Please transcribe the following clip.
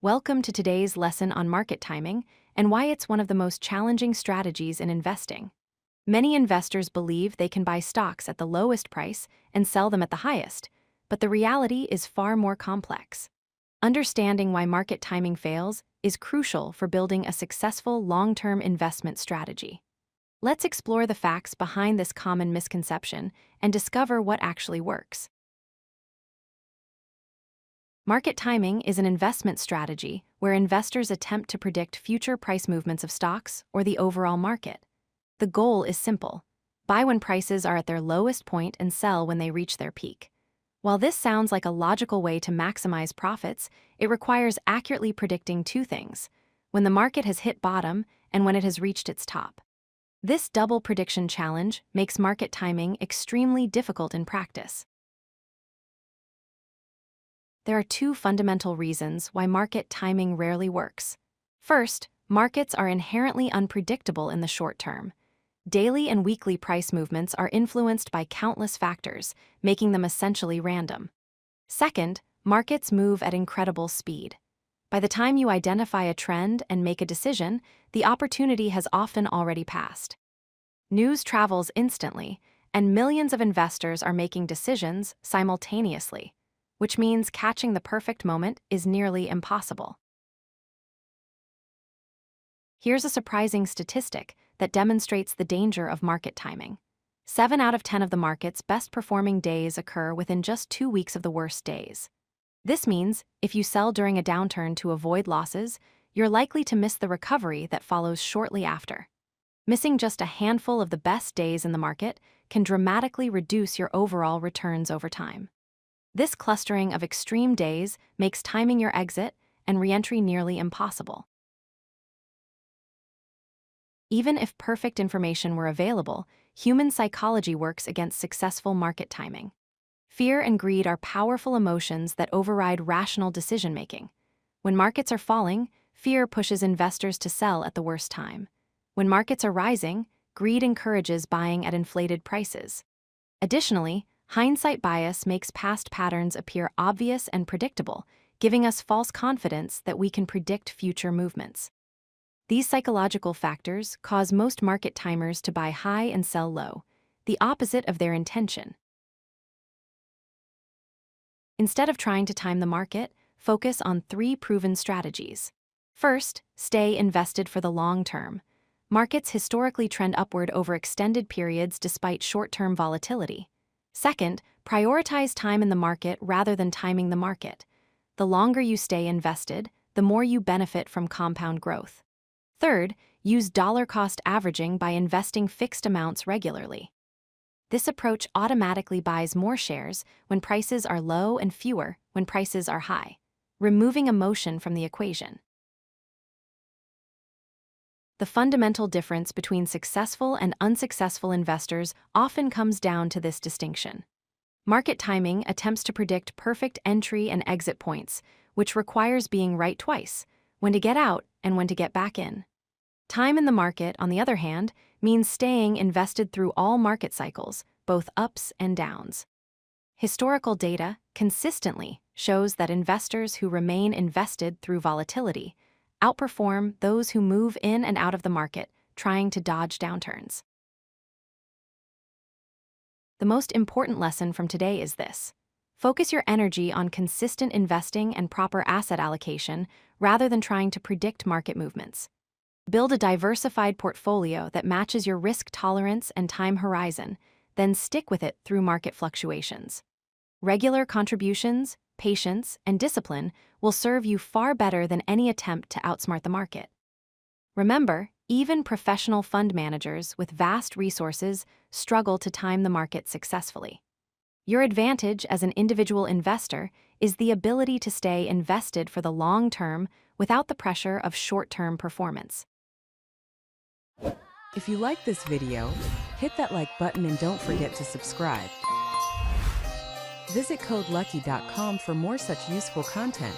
Welcome to today's lesson on market timing and why it's one of the most challenging strategies in investing. Many investors believe they can buy stocks at the lowest price and sell them at the highest, but the reality is far more complex. Understanding why market timing fails is crucial for building a successful long-term investment strategy. Let's explore the facts behind this common misconception and discover what actually works. Market timing is an investment strategy where investors attempt to predict future price movements of stocks or the overall market. The goal is simple: buy when prices are at their lowest point and sell when they reach their peak. While this sounds like a logical way to maximize profits, it requires accurately predicting two things: when the market has hit bottom and when it has reached its top. This double prediction challenge makes market timing extremely difficult in practice. There are two fundamental reasons why market timing rarely works. First, markets are inherently unpredictable in the short term. Daily and weekly price movements are influenced by countless factors, making them essentially random. Second, markets move at incredible speed. By the time you identify a trend and make a decision, the opportunity has often already passed. News travels instantly, and millions of investors are making decisions simultaneously, which means catching the perfect moment is nearly impossible. Here's a surprising statistic that demonstrates the danger of market timing. 7 out of 10 of the market's best-performing days occur within just 2 weeks of the worst days. This means if you sell during a downturn to avoid losses, you're likely to miss the recovery that follows shortly after. Missing just a handful of the best days in the market can dramatically reduce your overall returns over time. This clustering of extreme days makes timing your exit and re-entry nearly impossible. Even if perfect information were available, human psychology works against successful market timing. Fear and greed are powerful emotions that override rational decision-making. When markets are falling, fear pushes investors to sell at the worst time. When markets are rising, greed encourages buying at inflated prices. Additionally, hindsight bias makes past patterns appear obvious and predictable, giving us false confidence that we can predict future movements. These psychological factors cause most market timers to buy high and sell low, the opposite of their intention. Instead of trying to time the market, focus on 3 proven strategies. First, stay invested for the long term. Markets historically trend upward over extended periods despite short-term volatility. Second, prioritize time in the market rather than timing the market. The longer you stay invested, the more you benefit from compound growth. Third, use dollar-cost averaging by investing fixed amounts regularly. This approach automatically buys more shares when prices are low and fewer when prices are high, removing emotion from the equation. The fundamental difference between successful and unsuccessful investors often comes down to this distinction. Market timing attempts to predict perfect entry and exit points, which requires being right twice: when to get out and when to get back in. Time in the market, on the other hand, means staying invested through all market cycles, both ups and downs. Historical data consistently shows that investors who remain invested through volatility outperform those who move in and out of the market, trying to dodge downturns. The most important lesson from today is this: focus your energy on consistent investing and proper asset allocation rather than trying to predict market movements. Build a diversified portfolio that matches your risk tolerance and time horizon, then stick with it through market fluctuations. Regular contributions, patience, and discipline will serve you far better than any attempt to outsmart the market. Remember, even professional fund managers with vast resources struggle to time the market successfully. Your advantage as an individual investor is the ability to stay invested for the long term without the pressure of short-term performance. If you like this video, hit that like button and don't forget to subscribe. Visit CodeLucky.com for more such useful content.